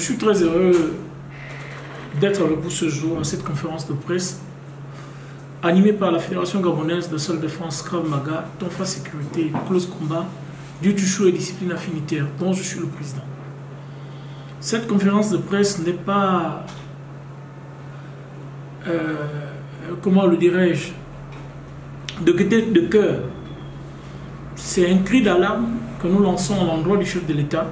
suis très heureux d'être avec vous ce jour à cette conférence de presse animée par la Fédération gabonaise de sol défense Krav Maga, Tonfa Sécurité, Close Combat, Dieu du Chou et Discipline Affinitaire, dont je suis le président. Cette conférence de presse n'est pas, comment le dirais-je, de gaieté de cœur. C'est un cri d'alarme que nous lançons à l'endroit du chef de l'État,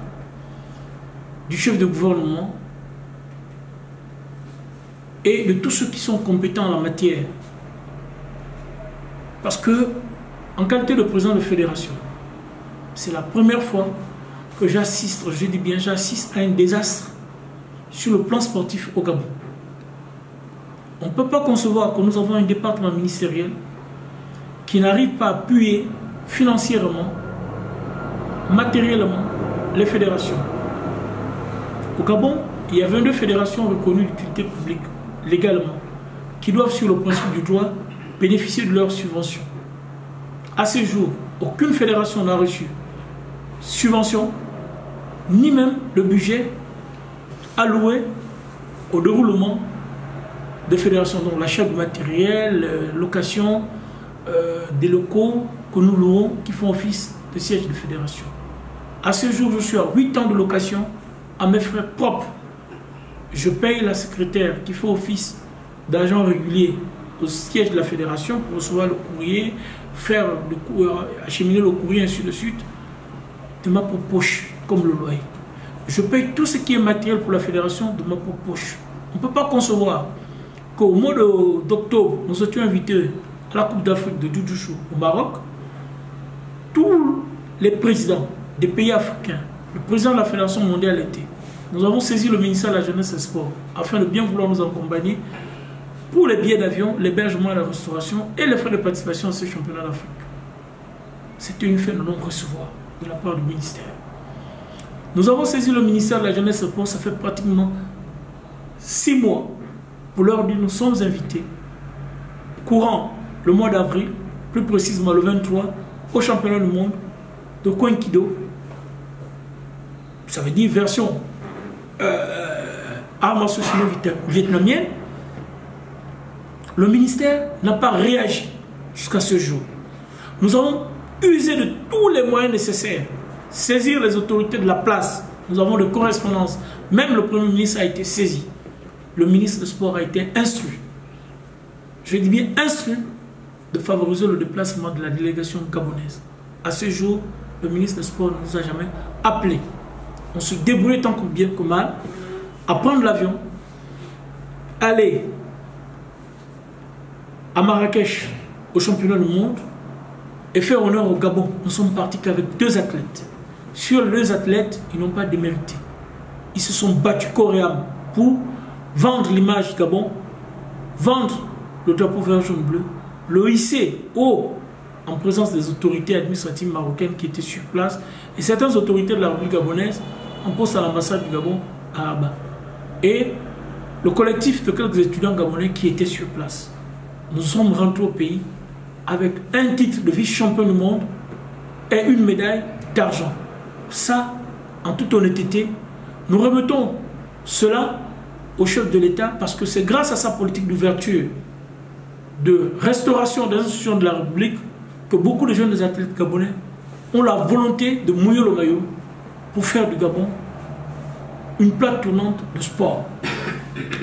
du chef de gouvernement et de tous ceux qui sont compétents en la matière. Parce que, en qualité de président de fédération, c'est la première fois que j'assiste, je dis bien, j'assiste à un désastre sur le plan sportif au Gabon. On ne peut pas concevoir que nous avons un département ministériel qui n'arrive pas à appuyer financièrement, matériellement, les fédérations. Au Gabon, il y a 22 fédérations reconnues d'utilité publique légalement qui doivent, sur le principe du droit, bénéficier de leurs subventions. À ce jour, aucune fédération n'a reçu subvention, ni même le budget alloué au déroulement des fédérations, donc l'achat de matériel, location des locaux que nous louons qui font office de siège de fédération. À ce jour, je suis à 8 ans de location à mes frais propres. Je paye la secrétaire qui fait office d'agent régulier au siège de la fédération pour recevoir le courrier, acheminer le courrier, ainsi de suite, de ma propre poche, comme le loyer. Je paye tout ce qui est matériel pour la fédération de ma propre poche. On ne peut pas concevoir qu'au mois d'octobre, nous étions invités à la Coupe d'Afrique de Doudjouchou au Maroc. Tous les présidents des pays africains, le président de la Fédération mondiale était. Nous avons saisi le ministère de la Jeunesse et des Sports afin de bien vouloir nous accompagner pour les billets d'avion, l'hébergement et la restauration et les frais de participation à ces championnats d'Afrique. C'était une fin de non-recevoir de la part du ministère. Nous avons saisi le ministère de la Jeunesse et des Sports, ça fait pratiquement 6 mois, pour leur dire nous sommes invités courant le mois d'avril, plus précisément le 23, au championnat du monde de Kouenkido. Ça veut dire version armes associées vietnamienne. Le ministère n'a pas réagi jusqu'à ce jour. Nous avons usé de tous les moyens nécessaires, saisir les autorités de la place. Nous avons de correspondances. Même le Premier ministre a été saisi. Le ministre des Sports a été instruit. Je dis bien instruit de favoriser le déplacement de la délégation gabonaise. À ce jour, le ministre des Sports ne nous a jamais appelés. On se débrouille tant que bien que mal à prendre l'avion, aller à Marrakech au championnat du monde et faire honneur au Gabon. Nous sommes partis qu'avec 2 athlètes. Sur les 2 athlètes, ils n'ont pas démérité. Ils se sont battus corps et âme pour vendre l'image du Gabon, vendre le drapeau vert jaune bleu, le hisser haut en présence des autorités administratives marocaines qui étaient sur place et certaines autorités de la République gabonaise en poste à l'ambassade du Gabon à Rabat. Et le collectif de quelques étudiants gabonais qui étaient sur place. Nous sommes rentrés au pays avec un titre de vice-champion du monde et une médaille d'argent. Ça, en toute honnêteté, nous remettons cela au chef de l'État parce que c'est grâce à sa politique d'ouverture, de restauration des institutions de la République que beaucoup de jeunes athlètes gabonais ont la volonté de mouiller le maillot pour faire du Gabon une plaque tournante de sport.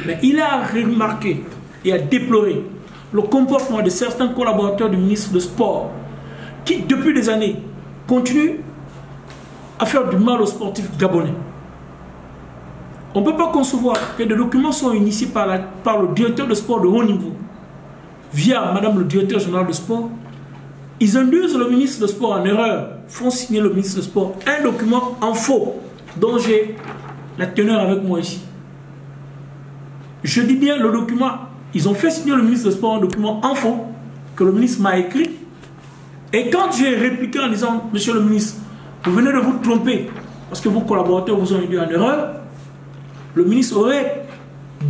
Mais il a remarqué et a déploré le comportement de certains collaborateurs du ministre des Sports qui, depuis des années, continuent à faire du mal aux sportifs gabonais. On ne peut pas concevoir que des documents soient initiés par le directeur de sport de haut niveau, via Madame le directeur général de sport. Ils induisent le ministre des Sports en erreur, font signer le ministre des Sports un document en faux, dont j'ai la teneur avec moi ici. Je dis bien le document, ils ont fait signer le ministre des Sports un document en faux, que le ministre m'a écrit. Et quand j'ai répliqué en disant, monsieur le ministre, vous venez de vous tromper, parce que vos collaborateurs vous ont induit en erreur, le ministre aurait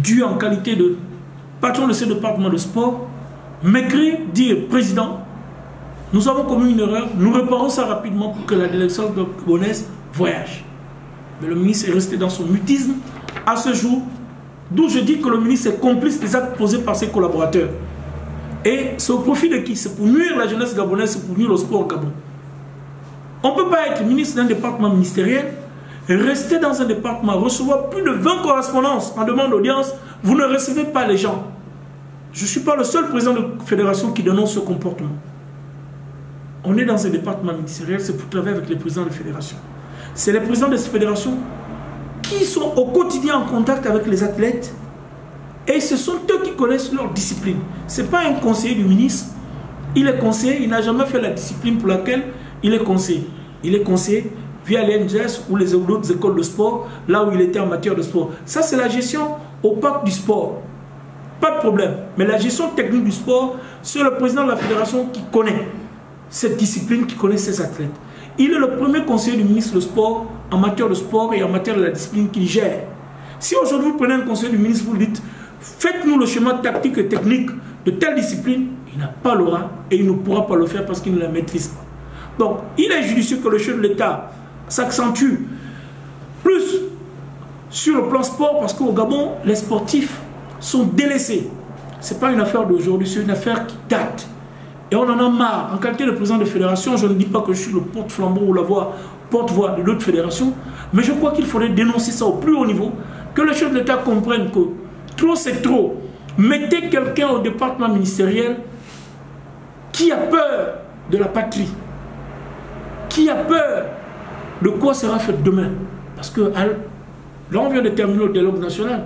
dû, en qualité de patron de ce département de sport, m'écrire, dire, président, nous avons commis une erreur, nous réparons ça rapidement pour que la délégation gabonaise voyage. Mais le ministre est resté dans son mutisme à ce jour, d'où je dis que le ministre est complice des actes posés par ses collaborateurs. Et c'est au profit de qui? C'est pour nuire la jeunesse gabonaise, c'est pour nuire le sport au Gabon. On ne peut pas être ministre d'un département ministériel, rester dans un département, recevoir plus de 20 correspondances en demande d'audience, vous ne recevez pas les gens. Je ne suis pas le seul président de fédération qui dénonce ce comportement. On est dans un département ministériel, c'est pour travailler avec les présidents de fédération. C'est les présidents de ces fédérations qui sont au quotidien en contact avec les athlètes et ce sont eux qui connaissent leur discipline. Ce n'est pas un conseiller du ministre, il est conseiller, il n'a jamais fait la discipline pour laquelle il est conseiller. Il est conseiller via l'NGS ou les autres écoles de sport, là où il était en matière de sport. Ça, c'est la gestion opaque du sport. Pas de problème. Mais la gestion technique du sport, c'est le président de la fédération qui connaît cette discipline, qui connaît ses athlètes. Il est le premier conseiller du ministre du sport en matière de sport et en matière de la discipline qu'il gère. Si aujourd'hui vous prenez un conseiller du ministre, vous dites faites-nous le schéma tactique et technique de telle discipline, il n'a pas l'aura et il ne pourra pas le faire parce qu'il ne la maîtrise pas. Donc, il est judicieux que le chef de l'État s'accentue plus sur le plan sport parce qu'au Gabon, les sportifs sont délaissés. Ce n'est pas une affaire d'aujourd'hui, c'est une affaire qui date. Et on en a marre. En qualité de président de fédération, je ne dis pas que je suis le porte-flambeau ou la porte-voix de l'autre fédération, mais je crois qu'il faudrait dénoncer ça au plus haut niveau, que le chef de l'État comprenne que trop c'est trop. Mettez quelqu'un au département ministériel qui a peur de la patrie, qui a peur de quoi sera fait demain. Parce que là, on vient de terminer le dialogue national.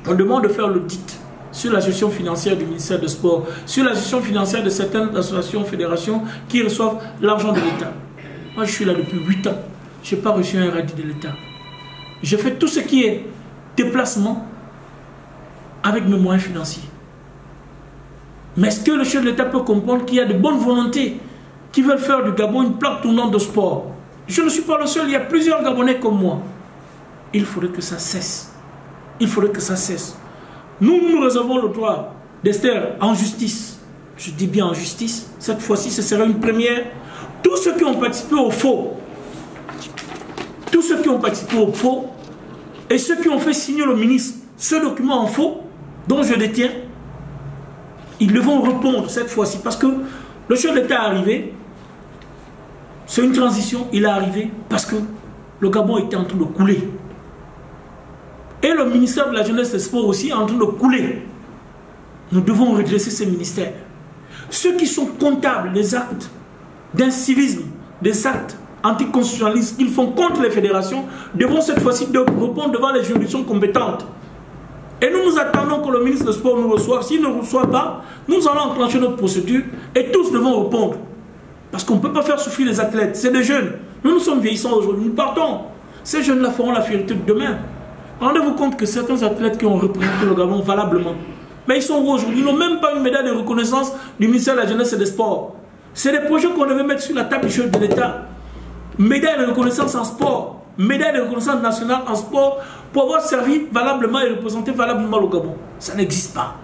On demande de faire l'audit sur la gestion financière du ministère des Sports, sur la gestion financière de certaines associations, fédérations qui reçoivent l'argent de l'État. Moi, je suis là depuis 8 ans. Je n'ai pas reçu un radis de l'État. Je fais tout ce qui est déplacement avec mes moyens financiers. Mais est-ce que le chef de l'État peut comprendre qu'il y a de bonnes volontés qui veulent faire du Gabon une plaque tournante de sport? Je ne suis pas le seul, il y a plusieurs Gabonais comme moi. Il faudrait que ça cesse. Il faudrait que ça cesse. Nous réservons le droit d'Esther en justice. Je dis bien en justice. Cette fois-ci, ce sera une première. Tous ceux qui ont participé au faux, tous ceux qui ont participé au faux, et ceux qui ont fait signer le ministre ce document en faux, dont je détiens, ils devront répondre cette fois-ci. Parce que le chef de l'État est arrivé, c'est une transition, il est arrivé parce que le Gabon était en train de couler. Et le ministère de la Jeunesse et des Sports aussi est en train de couler. Nous devons redresser ces ministères. Ceux qui sont comptables des actes d'incivisme, des actes anticonstitutionnalistes qu'ils font contre les fédérations, devront cette fois-ci répondre devant les juridictions compétentes. Et nous attendons que le ministre des Sports nous reçoive. S'il ne nous reçoit pas, nous allons enclencher notre procédure et tous devons répondre. Parce qu'on ne peut pas faire souffrir les athlètes. C'est des jeunes. Nous sommes vieillissants aujourd'hui. Nous partons. Ces jeunes-là feront la fierté de demain. Rendez-vous compte que certains athlètes qui ont représenté le Gabon valablement, mais ils sont où aujourd'hui? Ils n'ont même pas une médaille de reconnaissance du ministère de la Jeunesse et des Sports. C'est des projets qu'on devait mettre sur la table du chef de l'État. Médaille de reconnaissance en sport, médaille de reconnaissance nationale en sport, pour avoir servi valablement et représenté valablement le Gabon. Ça n'existe pas.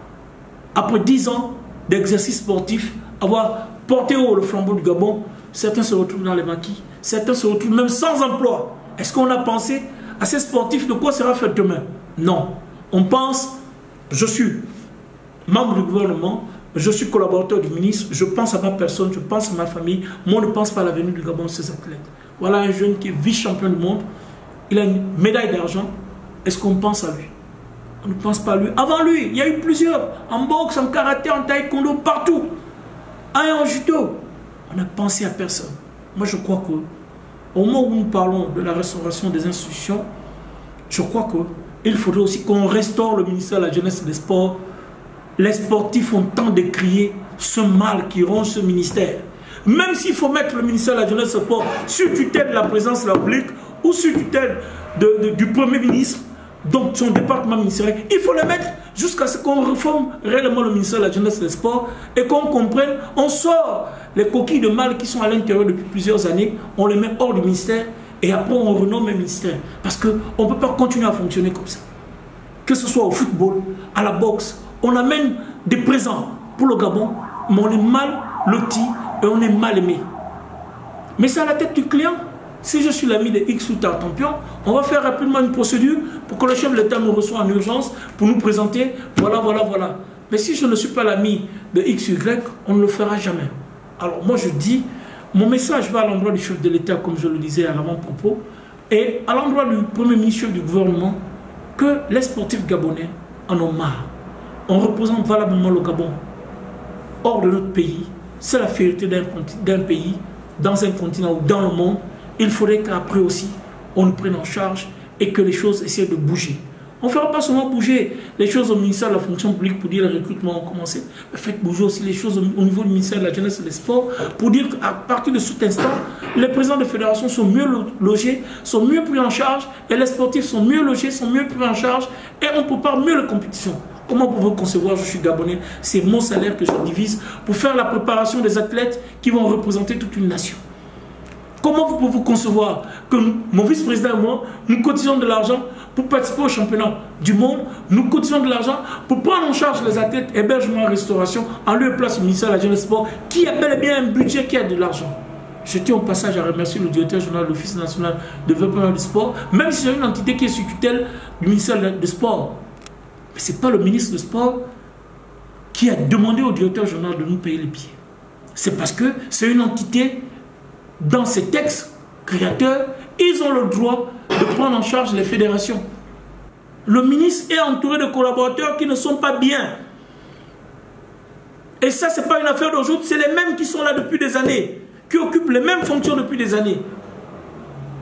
Après 10 ans d'exercice sportif, avoir porté haut le flambeau du Gabon, certains se retrouvent dans les maquis, certains se retrouvent même sans emploi. Est-ce qu'on a pensé à ces sportifs de quoi sera fait demain? Non. On pense, je suis membre du gouvernement, je suis collaborateur du ministre, je pense à ma personne, je pense à ma famille, moi je ne pense pas à l'avenir du Gabon, ces athlètes. Voilà un jeune qui est vice-champion du monde, il a une médaille d'argent, est-ce qu'on pense à lui? On ne pense pas à lui. Avant lui, il y a eu plusieurs, en boxe, en karaté, en taekwondo, partout. En judo, on n'a pensé à personne. Moi je crois que au moment où nous parlons de la restauration des institutions, je crois qu'il faudrait aussi qu'on restaure le ministère de la Jeunesse et des Sports. Les sportifs ont tant décrié ce mal qui ronge ce ministère. Même s'il faut mettre le ministère de la Jeunesse et des Sports sur tutelle de la présidence de la République ou sur tutelle du Premier ministre, donc son département ministériel, il faut le mettre jusqu'à ce qu'on réforme réellement le ministère de la Jeunesse et des Sports et qu'on comprenne, on sort les coquilles de mal qui sont à l'intérieur depuis plusieurs années, on les met hors du ministère et après on renomme un ministère. Parce qu'on ne peut pas continuer à fonctionner comme ça. Que ce soit au football, à la boxe, on amène des présents pour le Gabon, mais on est mal loti et on est mal aimé. Mais c'est à la tête du client. Si je suis l'ami de X ou Tartampion, on va faire rapidement une procédure pour que le chef de l'État nous reçoive en urgence pour nous présenter, voilà, voilà, voilà. Mais si je ne suis pas l'ami de X, Y, on ne le fera jamais. Alors moi je dis, mon message va à l'endroit du chef de l'État, comme je le disais à l'avant-propos, et à l'endroit du Premier ministre du gouvernement, que les sportifs gabonais en ont marre. On représente valablement le Gabon hors de notre pays. C'est la fierté d'un pays, dans un continent ou dans le monde. Il faudrait qu'après aussi, on nous prenne en charge et que les choses essaient de bouger. On ne fera pas seulement bouger les choses au ministère de la fonction publique pour dire les recrutements ont commencé, mais faites bouger aussi les choses au niveau du ministère de la jeunesse et des sports pour dire qu'à partir de cet instant, les présidents de fédération sont mieux logés, sont mieux pris en charge et les sportifs sont mieux logés, sont mieux pris en charge et on prépare mieux les compétitions. Comment pouvez-vous concevoir, je suis gabonais, c'est mon salaire que je divise pour faire la préparation des athlètes qui vont représenter toute une nation? Comment vous pouvez concevoir que mon vice-président et moi, nous cotisons de l'argent pour participer au championnat du monde, nous cotisons de l'argent pour prendre en charge les athlètes, hébergement, restauration, en lieu et place du ministère de la Jeunesse et Sport, qui a bel et bien un budget qui a de l'argent. Je tiens au passage à remercier le directeur général de l'Office national de développement du sport, même si c'est une entité qui est sous tutelle du ministère du Sport. Mais ce n'est pas le ministre du Sport qui a demandé au directeur général de nous payer les billets. C'est parce que c'est une entité, dans ces textes créateurs, ils ont le droit de prendre en charge les fédérations. Le ministre est entouré de collaborateurs qui ne sont pas bien. Et ça, ce n'est pas une affaire d'aujourd'hui, c'est les mêmes qui sont là depuis des années, qui occupent les mêmes fonctions depuis des années.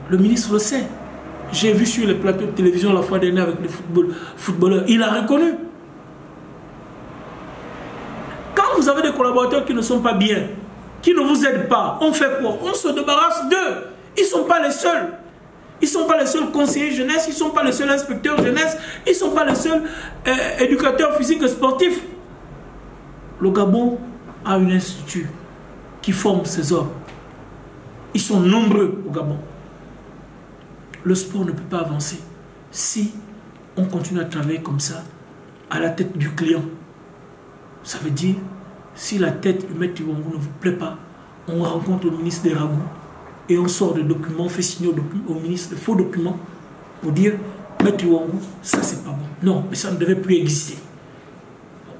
Le ministre le sait. J'ai vu sur les plateaux de télévision la fois dernière avec les footballeurs. Il a reconnu. Quand vous avez des collaborateurs qui ne sont pas bien, qui ne vous aident pas, on fait quoi? On se débarrasse d'eux. Ils ne sont pas les seuls. Ils ne sont pas les seuls conseillers jeunesse, ils ne sont pas les seuls inspecteurs jeunesse, ils ne sont pas les seuls éducateurs physiques et sportifs. Le Gabon a un institut qui forme ces hommes. Ils sont nombreux au Gabon. Le sport ne peut pas avancer si on continue à travailler comme ça, à la tête du client. Ça veut dire, si la tête du maître Iwangu ne vous plaît pas, on rencontre le ministre des Ragout et on sort des documents, on fait signer au ministre de faux documents pour dire, maître Iwangu, ça c'est pas bon. Non, mais ça ne devait plus exister.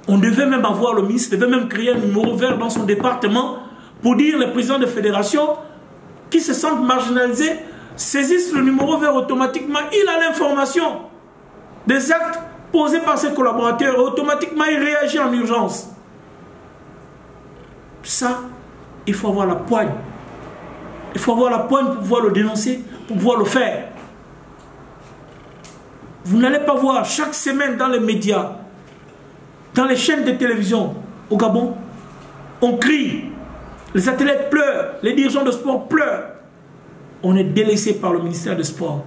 On devait même avoir, le ministre devait même créer un numéro vert dans son département pour dire les présidents de fédération qui se sentent marginalisés saisissent le numéro vert automatiquement. Il a l'information des actes posés par ses collaborateurs et automatiquement il réagit en urgence. Ça, il faut avoir la poigne. Il faut avoir la poigne pour pouvoir le dénoncer, pour pouvoir le faire. Vous n'allez pas voir chaque semaine dans les médias, dans les chaînes de télévision au Gabon, on crie, les athlètes pleurent, les dirigeants de sport pleurent. On est délaissé par le ministère des Sports.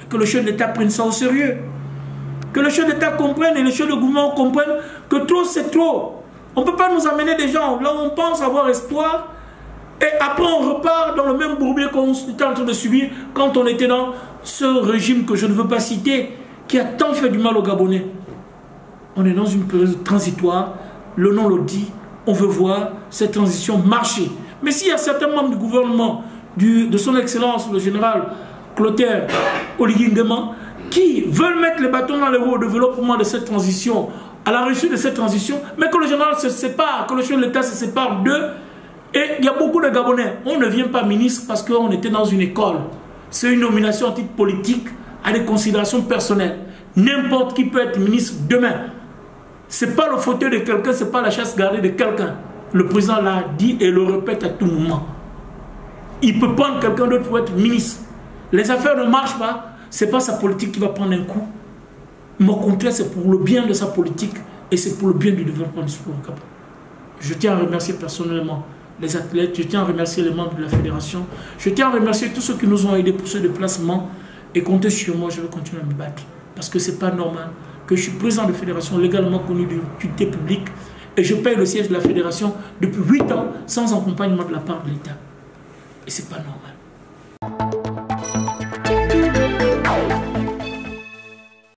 Que le chef de l'État prenne ça au sérieux. Que le chef de l'État comprenne et le chef de gouvernement comprenne que trop c'est trop. On ne peut pas nous amener des gens là où on pense avoir espoir et après on repart dans le même bourbier qu'on était en train de subir quand on était dans ce régime que je ne veux pas citer qui a tant fait du mal aux Gabonais. On est dans une période transitoire, le nom le dit, on veut voir cette transition marcher. Mais s'il y a certains membres du gouvernement, de son excellence le général Clotaire Oligui-Nguema, qui veulent mettre les bâtons dans les roues au développement de cette transition, à la réussite de cette transition, mais que le général se sépare, que le chef de l'État se sépare d'eux. Et il y a beaucoup de Gabonais. On ne vient pas ministre parce qu'on était dans une école. C'est une nomination à titre politique, à des considérations personnelles. N'importe qui peut être ministre demain. Ce n'est pas le fauteuil de quelqu'un, ce n'est pas la chasse gardée de quelqu'un. Le président l'a dit et le répète à tout moment. Il peut prendre quelqu'un d'autre pour être ministre. Les affaires ne marchent pas, ce n'est pas sa politique qui va prendre un coup. Mais au contraire, c'est pour le bien de sa politique et c'est pour le bien du développement du sport au Gabon. Je tiens à remercier personnellement les athlètes, je tiens à remercier les membres de la fédération, je tiens à remercier tous ceux qui nous ont aidés pour ce déplacement et comptez sur moi, je vais continuer à me battre. Parce que ce n'est pas normal que je suis président de fédération légalement connu d'utilité publique et je paye le siège de la fédération depuis 8 ans sans accompagnement de la part de l'État. Et ce n'est pas normal.